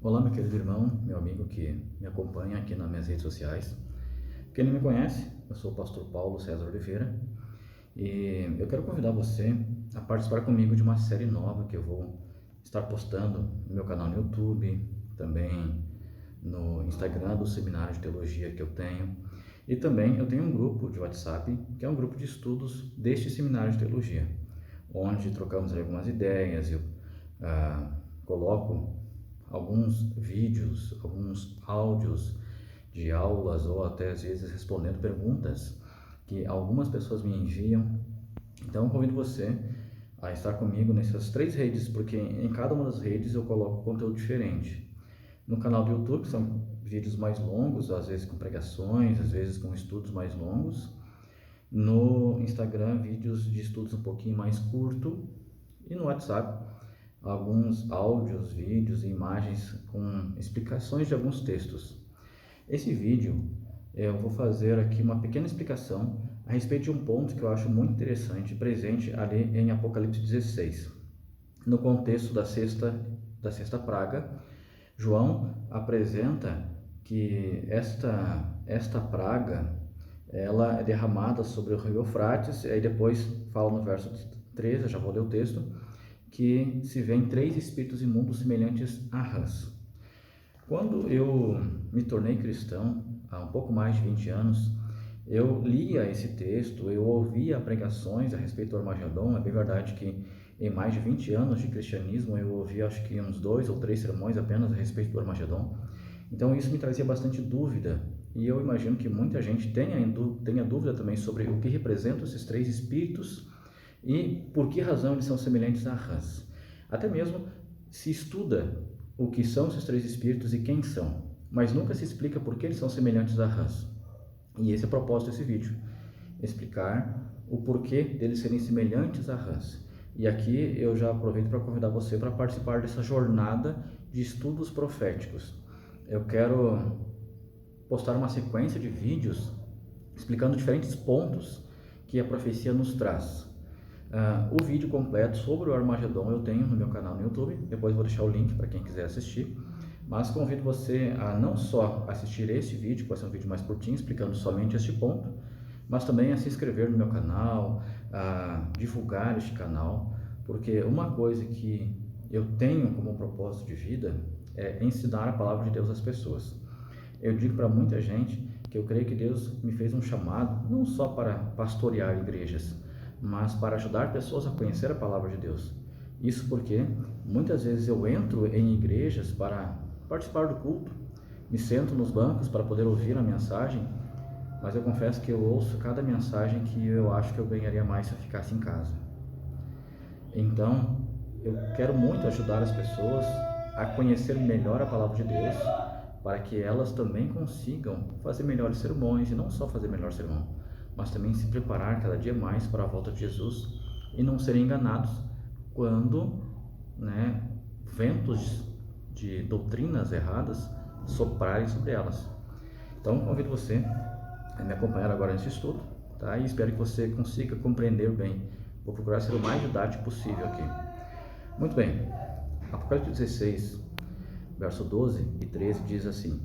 Olá, meu querido irmão, meu amigo que me acompanha aqui nas minhas redes sociais. Quem não me conhece, eu sou o pastor Paulo César Oliveira e eu quero convidar você a participar comigo de uma série nova que eu vou estar postando no meu canal no YouTube, também no Instagram do seminário de teologia que eu tenho, e também eu tenho um grupo de WhatsApp que é um grupo de estudos deste seminário de teologia, onde trocamos algumas ideias. Eu coloco alguns vídeos, alguns áudios de aulas ou até às vezes respondendo perguntas que algumas pessoas me enviam. Então eu convido você a estar comigo nessas três redes, porque em cada uma das redes eu coloco conteúdo diferente. No canal do YouTube são vídeos mais longos, às vezes com pregações, às vezes com estudos mais longos. No Instagram, vídeos de estudos um pouquinho mais curto. E no WhatsApp, alguns áudios, vídeos e imagens com explicações de alguns textos. Esse vídeo eu vou fazer aqui uma pequena explicação a respeito de um ponto que eu acho muito interessante, presente ali em Apocalipse 16. No contexto da sexta praga, João apresenta que esta praga ela é derramada sobre o rio Eufrates, e aí depois fala no verso 13, eu já vou ler o texto, que se vêem três espíritos imundos semelhantes a rãs. Quando eu me tornei cristão, há um pouco mais de 20 anos, eu lia esse texto, eu ouvia pregações a respeito do Armagedon. É bem verdade que em mais de 20 anos de cristianismo eu ouvi acho que uns 2 ou 3 sermões apenas a respeito do Armagedon. Então isso me trazia bastante dúvida, e eu imagino que muita gente tenha dúvida também sobre o que representam esses três espíritos e por que razão eles são semelhantes a rãs. Até mesmo se estuda o que são esses três espíritos e quem são, mas nunca se explica por que eles são semelhantes a rãs. E esse é o propósito desse vídeo, explicar o porquê deles serem semelhantes a rãs. E aqui eu já aproveito para convidar você para participar dessa jornada de estudos proféticos. Eu quero postar uma sequência de vídeos explicando diferentes pontos que a profecia nos traz. O vídeo completo sobre o Armagedon eu tenho no meu canal no YouTube, depois vou deixar o link para quem quiser assistir, mas convido você a não só assistir esse vídeo, que vai ser um vídeo mais curtinho, explicando somente este ponto, mas também a se inscrever no meu canal, a divulgar este canal, porque uma coisa que eu tenho como propósito de vida é ensinar a palavra de Deus às pessoas. Eu digo para muita gente que eu creio que Deus me fez um chamado não só para pastorear igrejas, mas para ajudar pessoas a conhecer a palavra de Deus. Isso porque muitas vezes eu entro em igrejas para participar do culto, me sento nos bancos para poder ouvir a mensagem, mas eu confesso que eu ouço cada mensagem que eu acho que eu ganharia mais se eu ficasse em casa. Então, eu quero muito ajudar as pessoas a conhecer melhor a palavra de Deus, para que elas também consigam fazer melhores sermões, e não só fazer melhor sermão, mas também se preparar cada dia mais para a volta de Jesus e não serem enganados quando ventos de doutrinas erradas soprarem sobre elas. Então, convido você a me acompanhar agora nesse estudo, tá? E espero que você consiga compreender bem. Vou procurar ser o mais didático possível aqui. Muito bem, Apocalipse 16, verso 12 e 13 diz assim: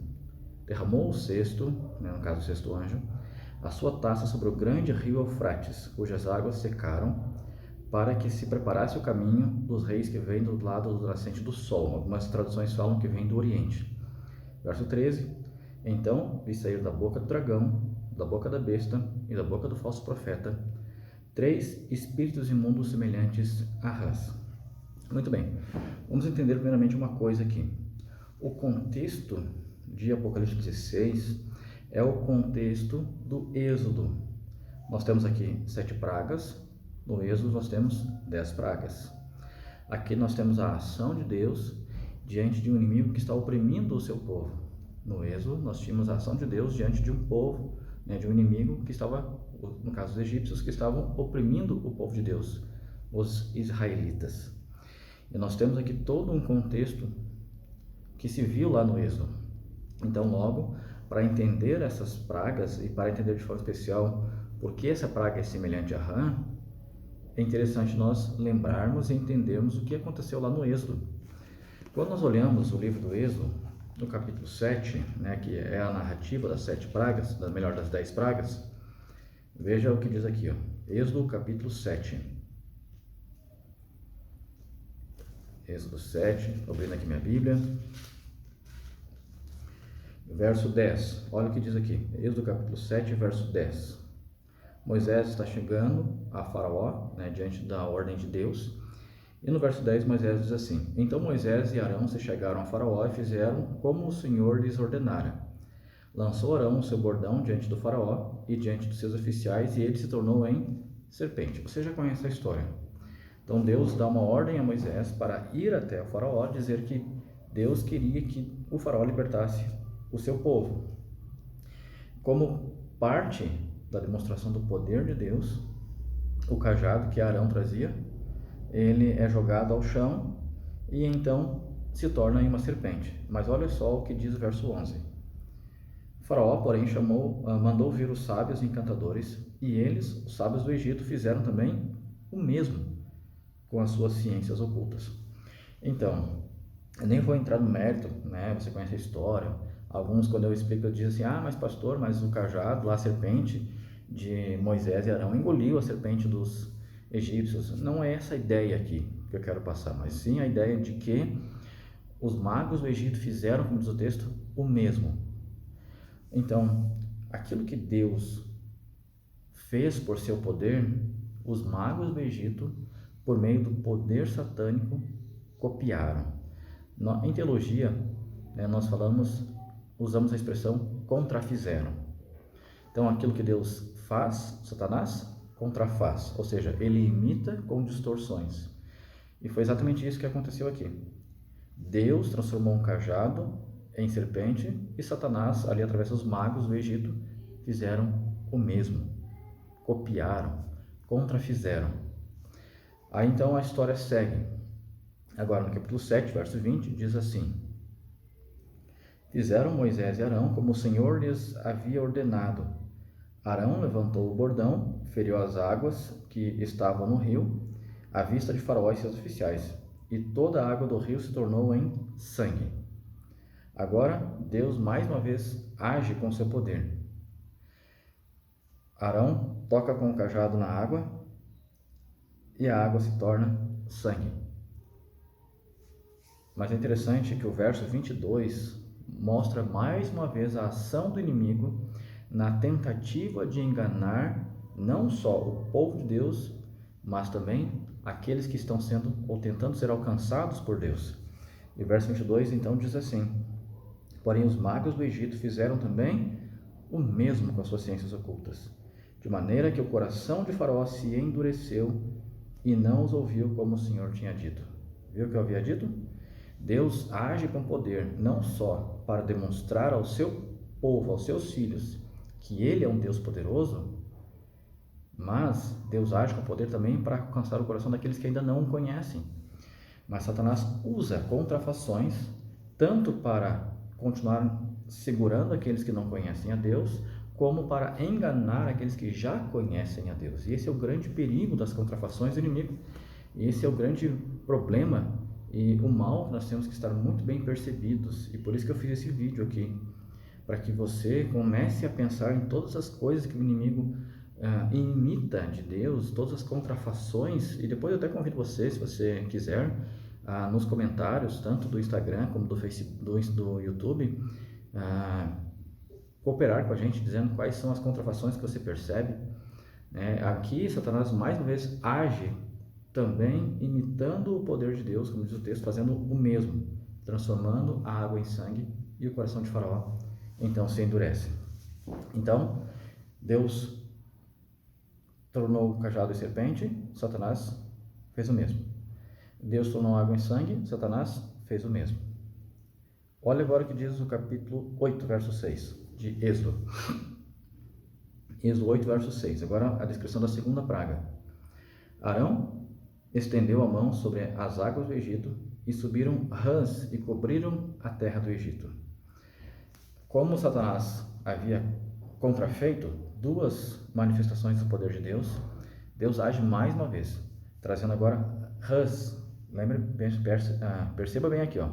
derramou o sexto, no caso o sexto anjo, a sua taça sobre o grande rio Eufrates, cujas águas secaram, para que se preparasse o caminho dos reis que vêm do lado do nascente do sol. Algumas traduções falam que vem do oriente. Verso 13: então vi sair da boca do dragão, da boca da besta e da boca do falso profeta três espíritos imundos semelhantes a rãs. Muito bem, vamos entender primeiramente uma coisa aqui. O contexto de Apocalipse 16 é o contexto do Êxodo. Nós temos aqui 7 pragas, no Êxodo nós temos 10 pragas. Aqui nós temos a ação de Deus diante de um inimigo que está oprimindo o seu povo. No Êxodo nós tínhamos a ação de Deus diante de um povo, de um inimigo que estava, no caso dos egípcios, que estavam oprimindo o povo de Deus, os israelitas. E nós temos aqui todo um contexto que se viu lá no Êxodo. Então, logo, para entender essas pragas e para entender de forma especial por que essa praga é semelhante à rã, é interessante nós lembrarmos e entendermos o que aconteceu lá no Êxodo. Quando nós olhamos o livro do Êxodo, no capítulo 7, né, que é a narrativa das 7 pragas, melhor, das 10 pragas, veja o que diz aqui, ó. Êxodo capítulo 7. Êxodo 7, estou abrindo aqui minha Bíblia. Verso 10, olha o que diz aqui, Êxodo capítulo 7, verso 10. Moisés está chegando a Faraó, né, diante da ordem de Deus. E no verso 10, Moisés diz assim: Então Moisés e Arão se chegaram a Faraó e fizeram como o Senhor lhes ordenara. Lançou Arão o seu bordão diante do Faraó e diante dos seus oficiais, e ele se tornou em serpente. Você já conhece a história. Então Deus dá uma ordem a Moisés para ir até o Faraó, dizer que Deus queria que o Faraó libertasse o seu povo. Como parte da demonstração do poder de Deus, o cajado que Arão trazia, ele é jogado ao chão e então se torna uma serpente. Mas olha só o que diz o verso 11. O Faraó, porém, mandou vir os sábios e encantadores, e eles, os sábios do Egito, fizeram também o mesmo com as suas ciências ocultas. Então, eu nem vou entrar no mérito, né? Você conhece a história. Alguns, quando eu explico, dizem assim: mas pastor, mas o cajado, lá a serpente de Moisés e Arão engoliu a serpente dos egípcios. Não é essa a ideia aqui que eu quero passar, mas sim a ideia de que os magos do Egito fizeram, como diz o texto, o mesmo. Então, aquilo que Deus fez por seu poder, os magos do Egito, por meio do poder satânico, copiaram. Em teologia, né, nós usamos a expressão contrafizeram. Então, aquilo que Deus faz, Satanás contrafaz, ou seja, ele imita com distorções. E foi exatamente isso que aconteceu aqui. Deus transformou um cajado em serpente e Satanás, ali através dos magos do Egito, fizeram o mesmo. Copiaram, contrafizeram. Aí então a história segue. Agora no capítulo 7, verso 20, diz assim: Fizeram Moisés e Arão como o Senhor lhes havia ordenado. Arão levantou o bordão, feriu as águas que estavam no rio, à vista de Faraó e seus oficiais, e toda a água do rio se tornou em sangue. Agora, Deus mais uma vez age com seu poder. Arão toca com o cajado na água, e a água se torna sangue. Mas é interessante que o verso 22 mostra mais uma vez a ação do inimigo na tentativa de enganar não só o povo de Deus, mas também aqueles que estão sendo ou tentando ser alcançados por Deus. E o verso 22 então diz assim: Porém os magos do Egito fizeram também o mesmo com as suas ciências ocultas, de maneira que o coração de Faraó se endureceu e não os ouviu como o Senhor tinha dito. Viu o que eu havia dito? Deus age com poder não só para demonstrar ao seu povo, aos seus filhos, que Ele é um Deus poderoso, mas Deus age com poder também para alcançar o coração daqueles que ainda não o conhecem. Mas Satanás usa contrafações tanto para continuar segurando aqueles que não conhecem a Deus, como para enganar aqueles que já conhecem a Deus. E esse é o grande perigo das contrafações do inimigo. E esse é o grande problema e o mal que nós temos que estar muito bem percebidos. E por isso que eu fiz esse vídeo aqui, para que você comece a pensar em todas as coisas que o inimigo imita de Deus, todas as contrafações. E depois eu até convido você, se você quiser, nos comentários, tanto do Instagram como do Facebook, do YouTube, cooperar com a gente, dizendo quais são as contrafações que você percebe. Aqui Satanás mais uma vez age também imitando o poder de Deus, como diz o texto, fazendo o mesmo, transformando a água em sangue, e o coração de Faraó então se endurece. Então Deus tornou o cajado em serpente, Satanás fez o mesmo. Deus tornou a água em sangue, Satanás fez o mesmo. Olha agora o que diz o capítulo 8, verso 6 de Êxodo. Êxodo 8, verso 6. Agora a descrição da segunda praga. Arão estendeu a mão sobre as águas do Egito, e subiram rãs e cobriram a terra do Egito. Como Satanás havia contrafeito duas manifestações do poder de Deus, Deus age mais uma vez, trazendo agora rãs Perceba bem aqui, ó.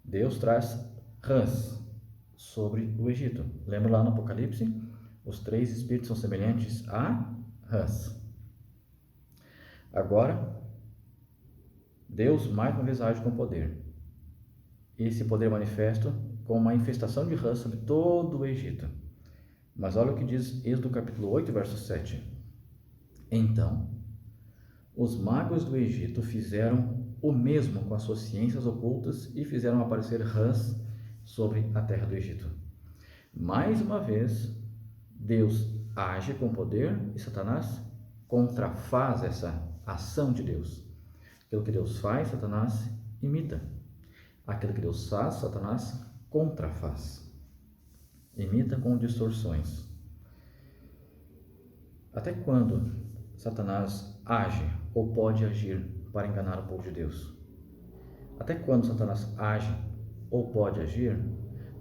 Deus traz rãs sobre o Egito. Lembra lá no Apocalipse? Os 3 espíritos são semelhantes a rãs. Agora, Deus mais uma vez age com poder. Esse poder manifesto com uma infestação de rãs sobre todo o Egito. Mas olha o que diz Êxodo capítulo 8, verso 7. Então, os magos do Egito fizeram o mesmo com as suas ciências ocultas e fizeram aparecer rãs sobre a terra do Egito. Mais uma vez, Deus age com poder e Satanás contrafaz essa ação de Deus. Aquilo que Deus faz, Satanás imita. Aquilo que Deus faz, Satanás contrafaz. Imita com distorções. Até quando Satanás age ou pode agir para enganar o povo de Deus? Até quando Satanás age ou pode agir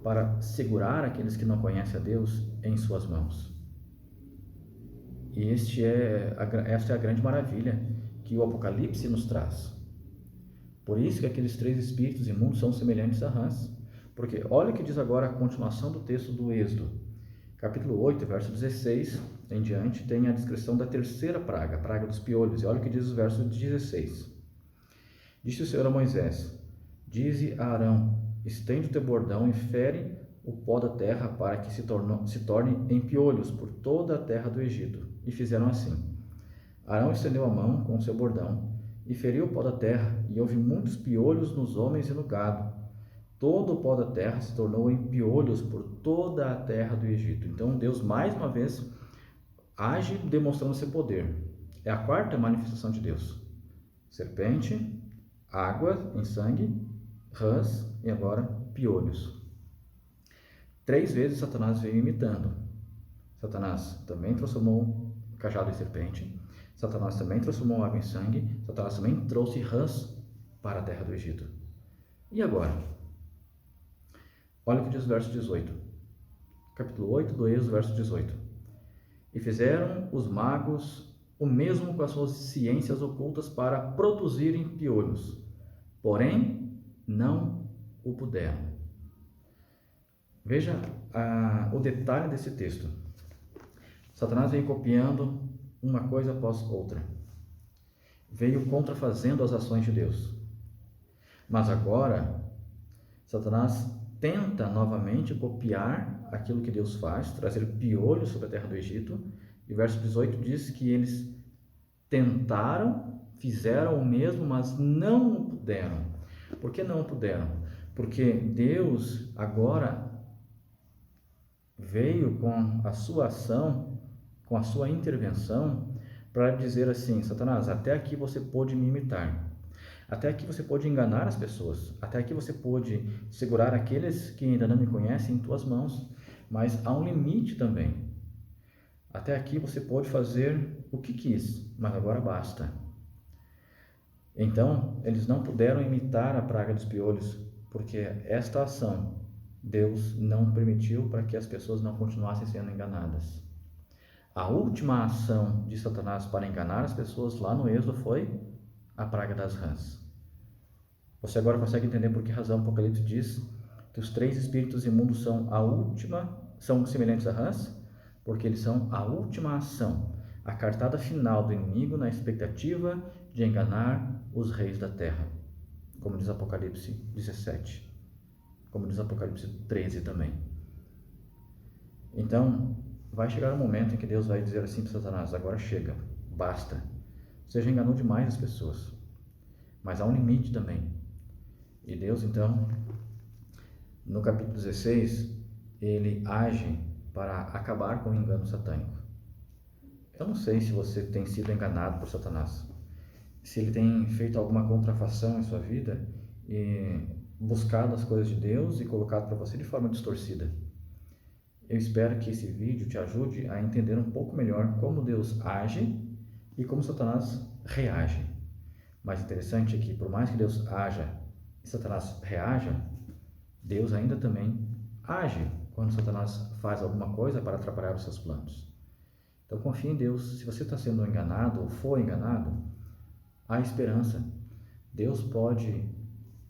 para segurar aqueles que não conhecem a Deus em suas mãos? E esta é a grande maravilha que o Apocalipse nos traz. Por isso que aqueles 3 espíritos imundos são semelhantes a rãs. Porque olha o que diz agora a continuação do texto do Êxodo. Capítulo 8, verso 16 em diante, tem a descrição da terceira praga, a praga dos piolhos. E olha o que diz o verso 16. Disse o Senhor a Moisés: dize a Arão, estende o teu bordão e fere o pó da terra para que se torne em piolhos por toda a terra do Egito. E fizeram assim. Arão estendeu a mão com o seu bordão e feriu o pó da terra, e houve muitos piolhos nos homens e no gado. Todo o pó da terra se tornou em piolhos por toda a terra do Egito. Então Deus mais uma vez age demonstrando seu poder. É a 4ª manifestação de Deus. Serpente, água em sangue, rãs e agora piolhos. 3 vezes Satanás veio imitando. Satanás também transformou cajado em serpente. Satanás também transformou água em sangue. Satanás também trouxe rãs para a terra do Egito. E agora? Olha o que diz o verso 18. Capítulo 8 do Êxodo, verso 18. E fizeram os magos o mesmo com as suas ciências ocultas para produzirem piolhos. Porém, não o puderam. Veja o detalhe desse texto. Satanás veio copiando uma coisa após outra. Veio contrafazendo as ações de Deus. Mas agora, Satanás tenta novamente copiar aquilo que Deus faz, trazer piolhos sobre a terra do Egito. E o verso 18 diz que eles tentaram, fizeram o mesmo, mas não puderam. Por que não puderam? Porque Deus agora veio com a sua ação, com a sua intervenção, para dizer assim: Satanás, até aqui você pôde me imitar. Até aqui você pode enganar as pessoas. Até aqui você pode segurar aqueles que ainda não me conhecem em tuas mãos. Mas há um limite também. Até aqui você pode fazer o que quis, mas agora basta. Então, eles não puderam imitar a praga dos piolhos, porque esta ação Deus não permitiu para que as pessoas não continuassem sendo enganadas. A última ação de Satanás para enganar as pessoas lá no Êxodo foi a praga das rãs. Você agora consegue entender por que razão o Apocalipse diz que os 3 espíritos imundos são semelhantes a rãs? Porque eles são a última ação, a cartada final do inimigo na expectativa de enganar os reis da terra, como diz Apocalipse 17, como diz Apocalipse 13 também. Então, vai chegar um momento em que Deus vai dizer assim para Satanás: agora chega, basta. Você já enganou demais as pessoas, mas há um limite também. E Deus, então, no capítulo 16, ele age para acabar com o engano satânico. Eu não sei se você tem sido enganado por Satanás, se ele tem feito alguma contrafação em sua vida e buscado as coisas de Deus e colocado para você de forma distorcida. Eu espero que esse vídeo te ajude a entender um pouco melhor como Deus age e como Satanás reage. Mas interessante é que, por mais que Deus haja e Satanás reaja, Deus ainda também age quando Satanás faz alguma coisa para atrapalhar os seus planos. Então confie em Deus. Se você está sendo enganado ou for enganado, há esperança. Deus pode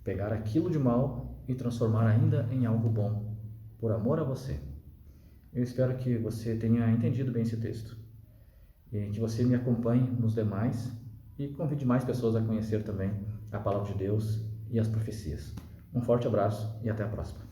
pegar aquilo de mal e transformar ainda em algo bom, por amor a você. Eu espero que você tenha entendido bem esse texto e que você me acompanhe nos demais e convide mais pessoas a conhecer também a palavra de Deus e as profecias. Um forte abraço e até a próxima.